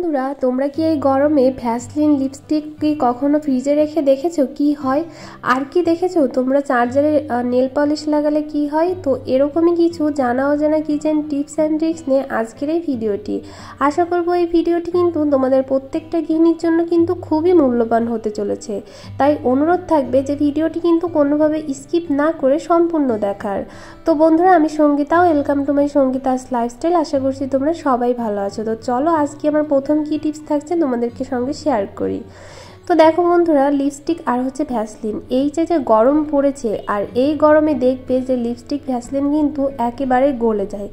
বন্ধুরা, তোমরা কি এই গরমে ভ্যাসলিন লিপস্টিক কি কখনো ফ্রিজে রেখে দেখেছো কি হয়? আর কি দেখেছো তোমরা চার্জারে নেল পলিশ লাগালে কি হয়? তো এরকমই কিছু জানা অজানা কিচেন টিপস অ্যান্ড ট্রিক্স নিয়ে আজকের এই ভিডিওটি। আশা করবো এই ভিডিওটি কিন্তু তোমাদের প্রত্যেকটা গৃহিণীর জন্য কিন্তু খুবই মূল্যবান হতে চলেছে। তাই অনুরোধ থাকবে যে ভিডিওটি কিন্তু কোনোভাবে স্কিপ না করে সম্পূর্ণ দেখার। তো বন্ধুরা, আমি Sangeeta, welcome to my Sangeeta's lifestyle. আশা করছি তোমরা সবাই ভালো আছো। তো চলো আজকে আমার প্রথম কি টিপস থাকছে তোমাদেরকে সঙ্গে শেয়ার করি। তো দেখো বন্ধুরা, লিপস্টিক আর হচ্ছে ভ্যাসলিন, এই যে গরম পড়েছে আর এই গরমে দেখবে যে লিপস্টিক ভ্যাসলিন কিন্তু একেবারে গলে যায়।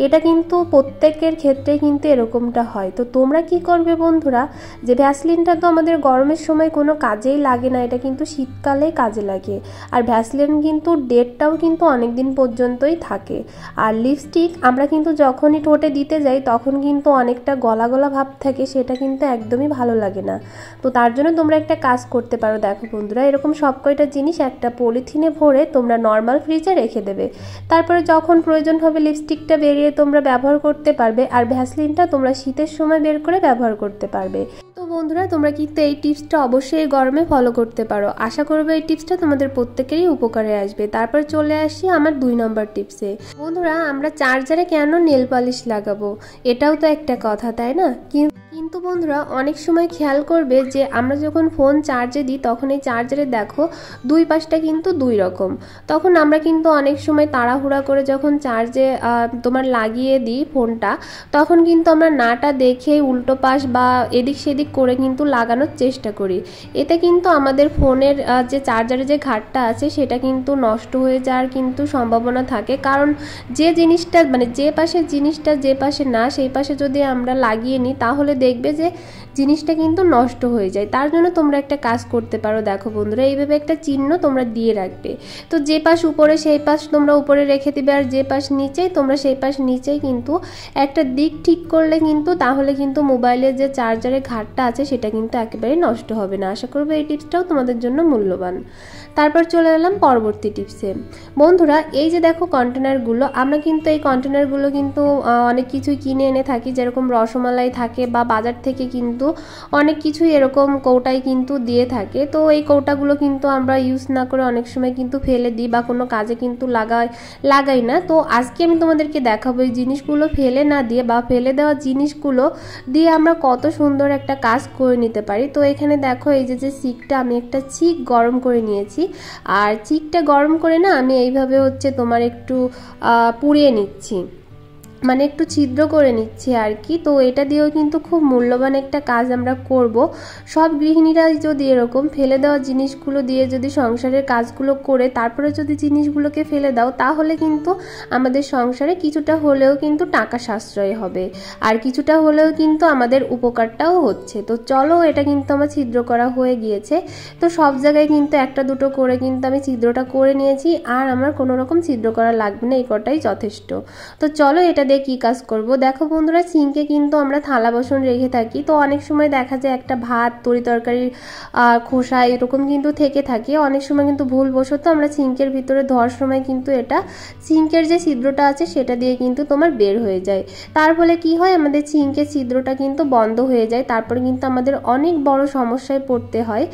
এটা কিন্তু প্রত্যেকের ক্ষেত্রে কিন্তু এরকমটা হয়। তো তোমরা কি করবে বন্ধুরা, যে ভ্যাসলিনটা তো আমাদের গরমের সময় কোনো কাজেই লাগে না, এটা কিন্তু শীতকালে কাজে লাগে। আর ভ্যাসলিন কিন্তু ডেটটাও কিন্তু অনেক দিন পর্যন্তই থাকে। আর লিপস্টিক আমরা কিন্তু যখনই ঠোঁটে দিতে যাই তখন কিন্তু অনেকটা গলা গলা ভাব থাকে, সেটা কিন্তু একদমই ভালো লাগে না। তো তার জন্য তোমরা একটা কাজ করতে পারো। দেখো বন্ধুরা, এরকম সব কয়টা জিনিস একটা পলিথিনে ভরে তোমরা নর্মাল ফ্রিজে রেখে দেবে। তারপরে যখন প্রয়োজন হবে লিপস্টিকটা বেরিয়ে তোমরা ব্যবহার করতে পারবে, আর ভ্যাসলিনটা তোমরা শীতের সময় বের করে ব্যবহার করতে পারবে। তো বন্ধুরা, তোমরা কিন্তু এই টিপসটা অবশ্যই গরমে ফলো করতে পারো। আশা করবো এই টিপসটা তোমাদের প্রত্যেকেরই উপকারে আসবে। তারপর চলে আসি আমার 2 নম্বর টিপসে। বন্ধুরা, আমরা চার্জারে কেন নেল পলিশ লাগাবো, এটাও তো একটা কথা, তাই না? কিন্তু বন্ধুরা, অনেক সময় খেয়াল করবে যে আমরা যখন ফোন চার্জে দিই তখন এই চার্জারে দেখো দুই পাশটা কিন্তু দুই রকম। তখন আমরা কিন্তু অনেক সময় তাড়াহুড়া করে যখন চার্জে তোমার লাগিয়ে দিই ফোনটা, তখন কিন্তু আমরা নাটা দেখে উল্টো পাশ বা এদিক সেদিক করে কিন্তু লাগানোর চেষ্টা করি। এতে কিন্তু আমাদের ফোনের যে চার্জারের যে ঘাটটা আছে সেটা কিন্তু নষ্ট হয়ে যাওয়ার কিন্তু সম্ভাবনা থাকে। কারণ যে জিনিসটা মানে যে পাশের জিনিসটা যে পাশে না সেই পাশে যদি আমরা লাগিয়ে নিই তাহলে দেখবে যে জিনিসটা কিন্তু নষ্ট হয়ে যায়। তার জন্য তোমরা একটা কাজ করতে পারো। দেখো বন্ধুরা, এইভাবে একটা চিহ্ন তোমরা দিয়ে রাখবে। তো যে পাশ উপরে সেই পাশ তোমরা উপরে রেখে দিবে, আর যে পাশ নিচেই তোমরা সেই পাশ নিচেই কিন্তু একটা দিক ঠিক করলে কিন্তু তাহলে কিন্তু মোবাইলের যে চার্জারের ঘাটটা আছে সেটা কিন্তু একেবারেই নষ্ট হবে না। আশা করবো এই টিপসটাও তোমাদের জন্য মূল্যবান। তারপর চলে এলাম পরবর্তী টিপসে। বন্ধুরা, এই যে দেখো কন্টেনারগুলো, আমরা কিন্তু এই কন্টেনারগুলো কিন্তু অনেক কিছুই কিনে এনে থাকি, যেরকম রসমালাই থাকে বা বাজার থেকে কিন্তু অনেক কিছুই এরকম কৌটায় কিন্তু দিয়ে থাকে। তো এই কৌটাগুলো কিন্তু আমরা ইউজ না করে অনেক সময় কিন্তু ফেলে দিই বা কোনো কাজে কিন্তু লাগাই না। তো আজকে আমি তোমাদেরকে দেখাবো এই জিনিসগুলো ফেলে না দিয়ে বা ফেলে দেওয়া জিনিসগুলো দিয়ে আমরা কত সুন্দর একটা কাজ করে নিতে পারি। তো এখানে দেখো এই যে চিকটা, আমি একটা চিক গরম করে নিয়েছি। আর চিকটা গরম করে না আমি এইভাবে হচ্ছে তোমার একটু পুড়িয়ে নিচ্ছি, মানে একটু ছিদ্র করে নিচ্ছি আর কি। তো এটা দিয়েও কিন্তু খুব মূল্যবান একটা কাজ আমরা করব। সব গৃহিণীরা যদি এরকম ফেলে দেওয়া জিনিসগুলো দিয়ে যদি সংসারের কাজগুলো করে তারপরে যদি জিনিসগুলোকে ফেলে দাও, তাহলে কিন্তু আমাদের সংসারে কিছুটা হলেও কিন্তু টাকা সাশ্রয় হবে, আর কিছুটা হলেও কিন্তু আমাদের উপকারটাও হচ্ছে। তো চলো, এটা কিন্তু আমার ছিদ্র করা হয়ে গিয়েছে। তো সব জায়গায় কিন্তু একটা দুটো করে কিন্তু আমি ছিদ্রটা করে নিয়েছি, আর আমার কোনো রকম ছিদ্র করা লাগবে না, এই কটাই যথেষ্ট। তো চলো এটা দিয়ে কি কাজ করব। দেখো বন্ধুরা, সিঙ্কে কিন্তু আমরা থালা বাসন রেখে থাকি। তো অনেক সময় দেখা যায় একটা ভাত তরি তরকারির খোসা এরকম কিন্তু থেকে থাকে। অনেক সময় কিন্তু ভুলবশত আমরা সিঙ্কের ভিতরে ধোয়ার সময় কিন্তু এটা সিঙ্কের যে ছিদ্রটা আছে সেটা দিয়ে কিন্তু তোমার বের হয়ে যায়। তার ফলে কি হয়, আমাদের সিঙ্কের ছিদ্রটা কিন্তু বন্ধ হয়ে যায়। তারপরে কিন্তু আমাদের অনেক বড় সমস্যায় পড়তে হয়।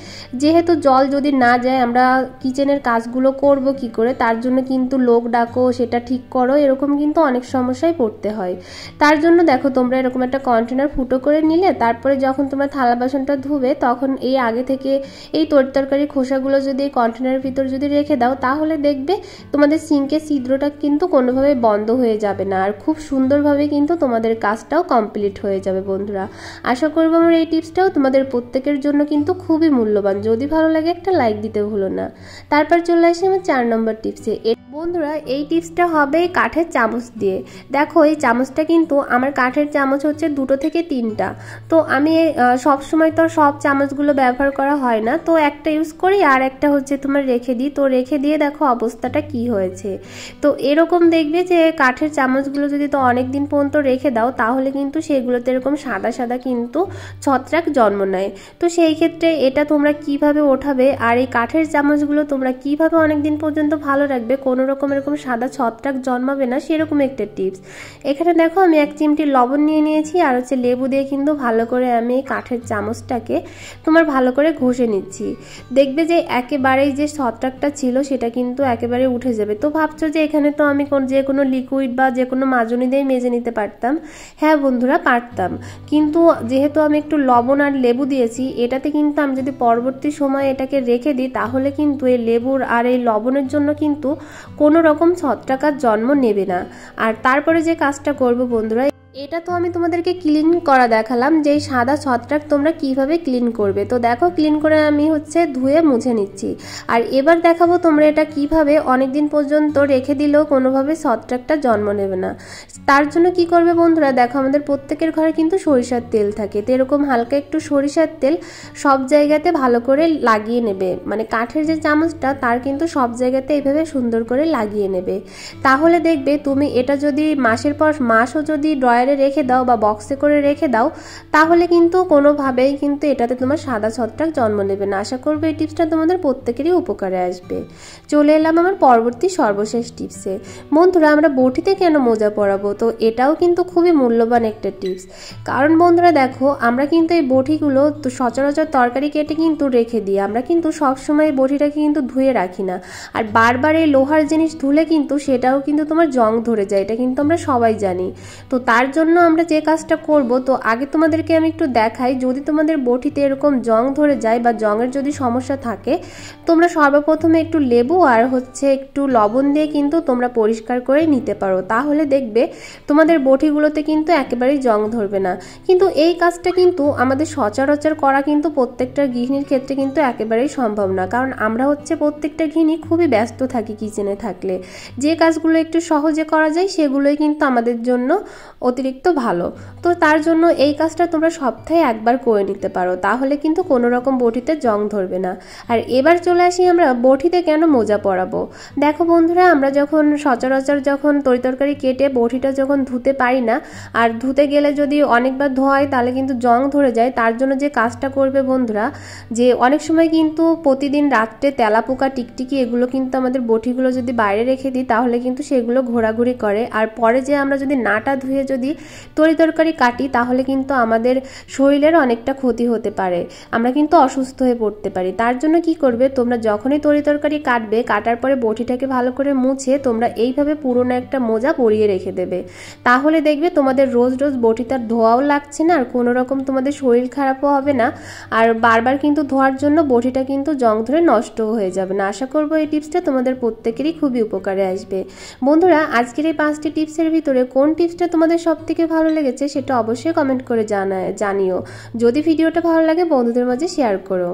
যেহেতু জল যদি না যায় আমরা কিচেনের কাজগুলো করব কি করে, তার জন্য কিন্তু লোক ডাকো, সেটা ঠিক করো, এরকম কিন্তু অনেক সমস্যায় পড়তে হয়। তার জন্য দেখো তোমরা এরকম একটা কন্টেনার ফুটো করে নিলে, তারপরে যখন তোমরা থালা বাসনটা ধুবে তখন এই আগে থেকে এই তরকারির খোসাগুলো যদি এই কন্টেনারের ভিতর যদি রেখে দাও, তাহলে দেখবে তোমাদের সিঙ্কের ছিদ্রটা কিন্তু কোনোভাবে বন্ধ হয়ে যাবে না, আর খুব সুন্দরভাবে কিন্তু তোমাদের কাজটাও কমপ্লিট হয়ে যাবে। বন্ধুরা, আশা করবো আমার এই টিপসটাও তোমাদের প্রত্যেকের জন্য কিন্তু খুবই মূল্যবান। যদি ভালো লাগে একটা লাইক দিতে ভুলো না। তারপর চলে আসি আমার 4 নম্বর টিপসে। বন্ধুরা, এই টিপসটা হবে কাঠের চামচ দিয়ে। দেখো এই চামচটা কিন্তু আমার কাঠের চামচ হচ্ছে 2 থেকে 3টা। তো আমি সব সময় তো সব চামচগুলো ব্যবহার করা হয় না, তো একটা ইউজ করি আর একটা হচ্ছে তোমার রেখে দিই। তো রেখে দিয়ে দেখো অবস্থাটা কি হয়েছে। তো এরকম দেখবে যে কাঠের চামচগুলো যদি তো অনেক দিন পর্যন্ত রেখে দাও, তাহলে কিন্তু সেগুলোতে এরকম সাদা সাদা কিন্তু ছত্রাক জন্ম নেয়। তো সেই ক্ষেত্রে এটা তোমরা কিভাবে ওঠাবে আর এই কাঠের চামচগুলো তোমরা কিভাবে অনেক দিন পর্যন্ত ভালো রাখবে, কোনো কোনো রকম এরকম সাদা ছত্রাক জন্মাবে না, সেরকম একটা টিপস। এখানে দেখো আমি 1 চিমটি লবণ নিয়ে নিয়েছি, আর হচ্ছে লেবু দিয়ে কিন্তু ভালো করে আমি কাঠের চামচটাকে তোমার ভালো করে ঘষে নিচ্ছি। দেখবে যে একেবারেই যে ছত্রাকটা ছিল সেটা কিন্তু একেবারে উঠে যাবে। তো ভাবছো যে এখানে তো আমি যে কোনো লিকুইড বা যে কোনো মাজনি দিয়ে মেজে নিতে পারতাম। হ্যাঁ বন্ধুরা, পারতাম, কিন্তু যেহেতু আমি একটু লবণ আর লেবু দিয়েছি, এটাতে কিন্তু আমি যদি পরবর্তী সময় এটাকে রেখে দিই তাহলে কিন্তু এই লেবুর আর এই লবণের জন্য কিন্তু কোনো রকম ছত্রাকার জন্ম নেবে না। আর তারপরে যে কাজটা করব বন্ধুরা, এটা তো আমি তোমাদেরকে ক্লিন করা দেখালাম যে সাদা ছত্রাক তোমরা কিভাবে ক্লিন করবে। তো দেখো ক্লিন করে আমি ধুয়ে মুছে নিচ্ছি। আর এবার দেখাবো তোমরা এটা কিভাবে অনেকদিন পর্যন্ত রেখে দিলেও কোনোভাবে ছত্রাকটা জন্ম নেবে না। তার জন্য কি করবে বন্ধুরা, দেখো আমাদের প্রত্যেকের ঘরে কিন্তু সরিষার তেল থাকে। তো এরকম হালকা একটু সরিষার তেল সব জায়গাতে ভালো করে লাগিয়ে নেবে, মানে কাঠের যে চামচটা তার কিন্তু সব জায়গাতে এইভাবে সুন্দর করে লাগিয়ে নেবে। তাহলে দেখবে তুমি এটা যদি মাসের পর মাসও যদি ড্রয়ারে রেখে দাও বা বক্সে করে রেখে দাও, তাহলে কিন্তু কোনোভাবেই কিন্তু এটাতে তোমার সাদা ছত্রাক জন্ম নেবে না। আশা করবো এই টিপসটা তোমাদের প্রত্যেকেরই উপকারে আসবে। চলে এলাম আমার পরবর্তী সর্বশেষ টিপসে। বন্ধুরা, আমরা বটিতে কেন মোজা পরাবো? তো এটাও কিন্তু খুবই মূল্যবান একটা টিপস। কারণ বন্ধুরা দেখো, আমরা কিন্তু এই বটিগুলো তো সচরাচর তরকারি কেটে কিন্তু রেখে দিই, আমরা কিন্তু সবসময় এই বটিটাকে কিন্তু ধুয়ে রাখি না। আর বারবার এই লোহার জিনিস ধুলে কিন্তু সেটাও কিন্তু তোমার জং ধরে যায়, এটা কিন্তু আমরা সবাই জানি। তো তার জন্য আমরা যে কাজটা করব, তো আগে তোমাদেরকে আমি একটু দেখাই। যদি তোমাদের বটিতে এরকম জং ধরে যায় বা জংয়ের যদি সমস্যা থাকে, তোমরা সর্বপ্রথমে একটু লেবু আর একটু লবণ দিয়ে কিন্তু তোমরা পরিষ্কার করে নিতে পারো। তাহলে দেখবে তোমাদের বটিগুলোতে কিন্তু একেবারেই জং ধরবে না। কিন্তু এই কাজটা কিন্তু আমাদের সচরাচর করা কিন্তু প্রত্যেকটা গৃহিণীর ক্ষেত্রে কিন্তু একেবারেই সম্ভব না। কারণ আমরা প্রত্যেকটা গৃহিণী খুবই ব্যস্ত থাকি কিচেনে থাকলে। যে কাজগুলো একটু সহজে করা যায় সেগুলোই কিন্তু আমাদের জন্য অতিরিক্ত ভালো। তো তার জন্য এই কাজটা তোমরা সপ্তাহে একবার করে নিতে পারো, তাহলে কিন্তু কোনো রকম বটিতে জং ধরবে না। আর এবার চলে আসি আমরা বটিতে কেন মোজা পরাবো। দেখো বন্ধুরা, আমরা যখন সচরাচর যখন তরকারি কেটে বটিটা যখন ধুতে পারি না, আর ধুতে গেলে যদি অনেকবার ধোয়া হয় তাহলে কিন্তু জং ধরে যায়। তার জন্য যে কাজটা করবে বন্ধুরা, যে অনেক সময় কিন্তু প্রতিদিন রাত্রে তেলাপোকা টিকটিকি এগুলো কিন্তু আমাদের বটিগুলো যদি বাইরে রেখে দিই তাহলে কিন্তু সেগুলো ঘোরাঘুরি করে। আর পরে যে আমরা যদি নাটা ধুয়ে যদি তরকারি কাটি তাহলে কিন্তু আমাদের শরীরের অনেকটা ক্ষতি হতে পারে, আমরা কিন্তু অসুস্থ হয়ে পড়তে পারি। তার জন্য কি করবে, তোমরা যখনই তরকারি কাটবে, কাটার পরে বটিটাকে ভালো করে মুছে তোমরা এইভাবে পুরনো একটা মোজা পরিয়ে রেখে দেবে। তাহলে দেখবে তোমাদের রোজ রোজ বটিটা ধোয়াও লাগছে না, আর কোনো রকম তোমাদের শরীর খারাপও হবে না। আর বারবার কিন্তু ধোয়ার জন্য বটিটা কিন্তু জং ধরে নষ্টও হয়ে যাবে না। আশা করবো এই টিপসটা তোমাদের প্রত্যেকেরই খুবই উপকারে আসবে। বন্ধুরা, আজকের এই 5টি টিপসের ভিতরে কোন টিপসটা তোমাদের সবথেকে ভালো লেগেছে সেটা অবশ্যই কমেন্ট করে জানিও। যদি ভিডিওটা ভালো লাগে বন্ধুদের মাঝে শেয়ার করো।